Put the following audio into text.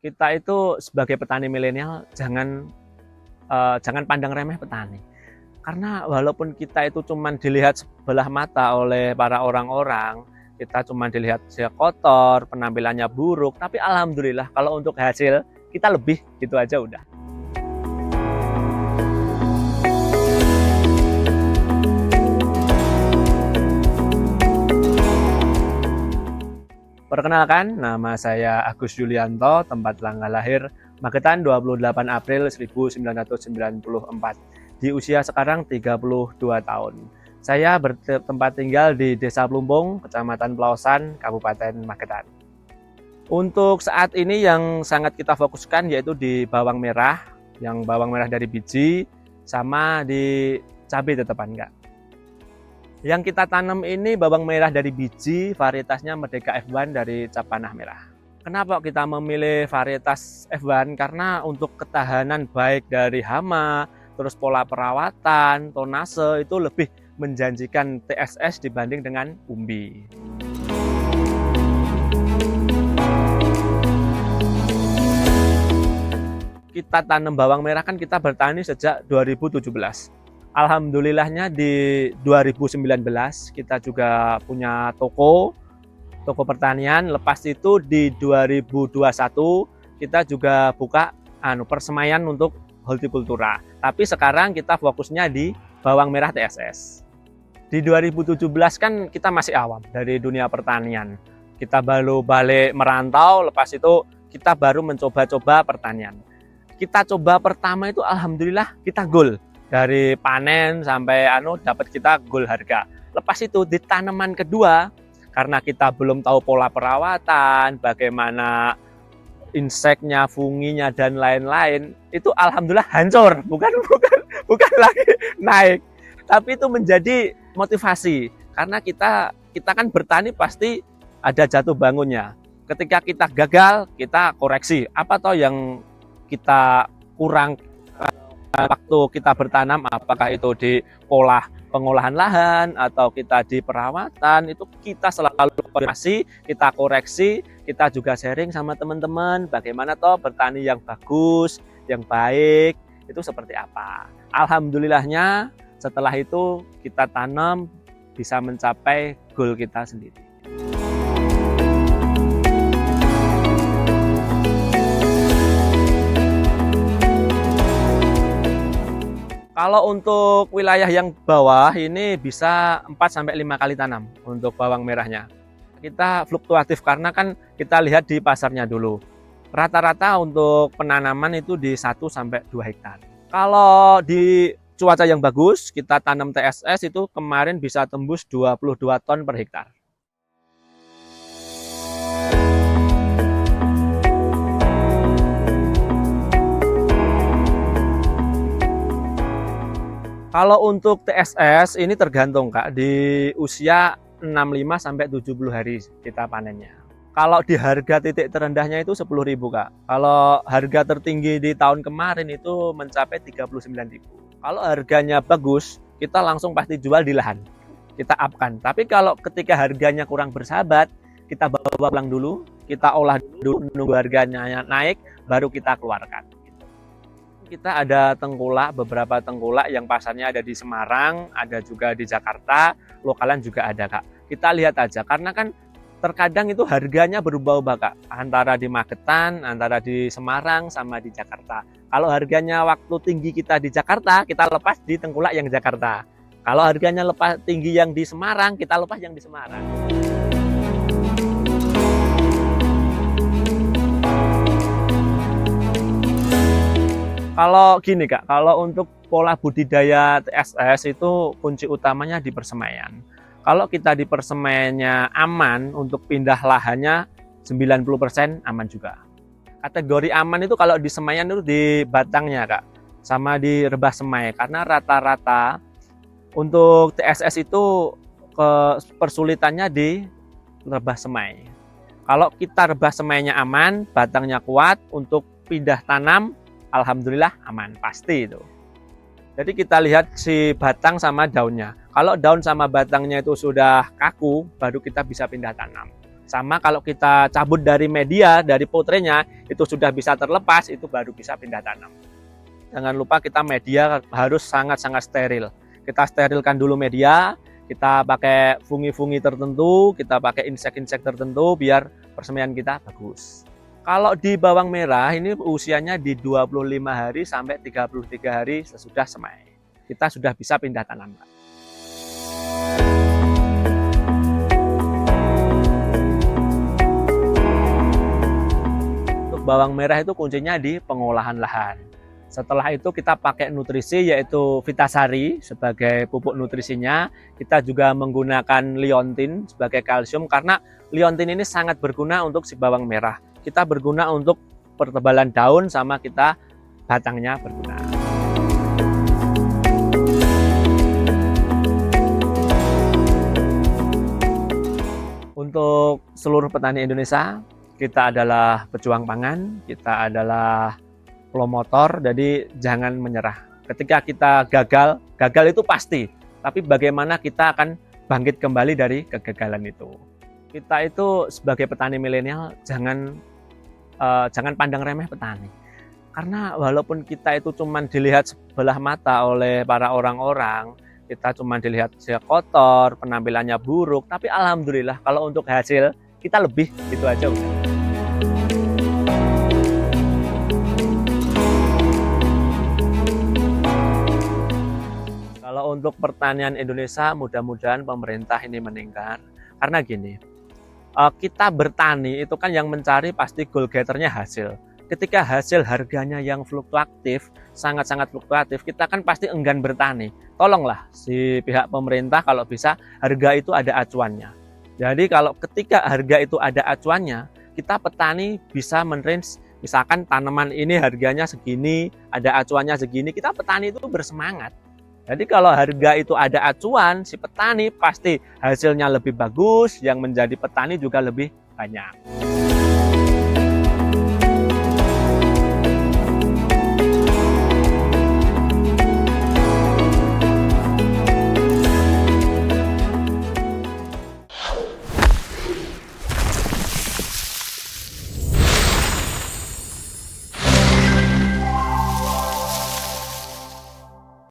kita itu sebagai petani milenial jangan pandang remeh petani. Karena walaupun kita itu cuman dilihat sebelah mata oleh para orang-orang, kita cuma dilihat dia kotor, penampilannya buruk, tapi alhamdulillah kalau untuk hasil kita lebih, gitu aja udah. Perkenalkan, nama saya Agus Yulianto, tempat tanggal lahir Magetan 28 April 1994. Di usia sekarang 32 tahun. Saya bertempat tinggal di Desa Plumpung, Kecamatan Pelausan, Kabupaten Magetan. Untuk saat ini yang sangat kita fokuskan yaitu di bawang merah, yang bawang merah dari biji, sama di cabai tetepan, Kak. Yang kita tanam ini bawang merah dari biji, varietasnya Merdeka F1 dari Cap Panah Merah. Kenapa kita memilih varietas F1? Karena untuk ketahanan baik dari hama, terus pola perawatan, tonase itu lebih menjanjikan TSS dibanding dengan umbi. Kita tanam bawang merah kan kita bertani sejak 2017. Alhamdulillahnya di 2019 kita juga punya toko pertanian. Lepas itu di 2021 kita juga buka persemaian untuk hortikultura. Tapi sekarang kita fokusnya di bawang merah TSS. Di 2017 kan kita masih awam dari dunia pertanian. Kita baru balik merantau, lepas itu kita baru mencoba-coba pertanian. Kita coba pertama itu alhamdulillah kita goal. Dari panen sampai dapat kita goal harga. Lepas itu di tanaman kedua, karena kita belum tahu pola perawatan, bagaimana inseknya, funginya dan lain-lain, itu alhamdulillah hancur, bukan lagi naik. Tapi itu menjadi motivasi karena kita kan bertani pasti ada jatuh bangunnya. Ketika kita gagal, kita koreksi. Apa toh yang kita kurang waktu kita bertanam, apakah itu di pola pengolahan lahan atau kita di perawatan, itu kita selalu kita koreksi, kita juga sharing sama teman-teman bagaimana toh bertani yang bagus, yang baik, itu seperti apa. Alhamdulillahnya setelah itu kita tanam bisa mencapai goal kita sendiri. Kalau untuk wilayah yang bawah ini bisa 4-5 kali tanam untuk bawang merahnya. Kita fluktuatif karena kan kita lihat di pasarnya dulu. Rata-rata untuk penanaman itu di 1-2 hektar. Kalau di cuaca yang bagus, kita tanam TSS itu kemarin bisa tembus 22 ton per hektar. Kalau untuk TSS ini tergantung Kak, di usia 65-70 hari kita panennya. Kalau di harga titik terendahnya itu 10.000 Kak. Kalau harga tertinggi di tahun kemarin itu mencapai 39.000. Kalau harganya bagus, kita langsung pasti jual di lahan. Kita upkan. Tapi kalau ketika harganya kurang bersahabat, kita bawa pulang dulu, kita olah dulu, nunggu harganya naik, baru kita keluarkan. Kita ada tengkulak, beberapa tengkulak yang pasarnya ada di Semarang, ada juga di Jakarta, lokalan juga ada Kak. Kita lihat aja, karena kan terkadang itu harganya berubah-ubah Kak, antara di Magetan, antara di Semarang, sama di Jakarta. Kalau harganya waktu tinggi kita di Jakarta, kita lepas di tengkulak yang Jakarta. Kalau harganya lepas tinggi yang di Semarang, kita lepas yang di Semarang. Kalau gini Kak, kalau untuk pola budidaya TSS itu kunci utamanya di persemaian. Kalau kita di persemaiannya aman, untuk pindah lahannya 90% aman juga. Kategori aman itu kalau di semaian itu di batangnya Kak, sama di rebah semai. Karena rata-rata untuk TSS itu persulitannya di rebah semai. Kalau kita rebah semainya aman, batangnya kuat, untuk pindah tanam alhamdulillah aman, pasti itu. Jadi kita lihat si batang sama daunnya. Kalau daun sama batangnya itu sudah kaku, baru kita bisa pindah tanam. Sama kalau kita cabut dari media, dari putrenya, itu sudah bisa terlepas, itu baru bisa pindah tanam. Jangan lupa kita media harus sangat-sangat steril. Kita sterilkan dulu media, kita pakai fungi-fungi tertentu, kita pakai insek-insek tertentu biar persemian kita bagus. Kalau di bawang merah ini usianya di 25 hari sampai 33 hari sesudah semai. Kita sudah bisa pindah tanam. Bawang merah itu kuncinya di pengolahan lahan. Setelah itu kita pakai nutrisi yaitu Vitasari sebagai pupuk nutrisinya. Kita juga menggunakan liontin sebagai kalsium karena liontin ini sangat berguna untuk si bawang merah. Kita berguna untuk pertebalan daun sama kita batangnya berguna. Untuk seluruh petani Indonesia, kita adalah pejuang pangan, kita adalah promotor, jadi jangan menyerah. Ketika kita gagal itu pasti, tapi bagaimana kita akan bangkit kembali dari kegagalan itu. Kita itu sebagai petani milenial jangan pandang remeh petani. Karena walaupun kita itu cuma dilihat sebelah mata oleh para orang-orang, kita cuma dilihat dia kotor, penampilannya buruk, tapi alhamdulillah kalau untuk hasil kita lebih, itu aja udah. Kalau untuk pertanian Indonesia, mudah-mudahan pemerintah ini meningkat. Karena gini, kita bertani itu kan yang mencari pasti goal getternya hasil. Ketika hasil harganya yang fluktuatif, sangat-sangat fluktuatif, kita kan pasti enggan bertani. Tolonglah si pihak pemerintah kalau bisa harga itu ada acuannya. Jadi kalau ketika harga itu ada acuannya, kita petani bisa men-range, misalkan tanaman ini harganya segini, ada acuannya segini, kita petani itu bersemangat. Jadi kalau harga itu ada acuan, si petani pasti hasilnya lebih bagus, yang menjadi petani juga lebih banyak.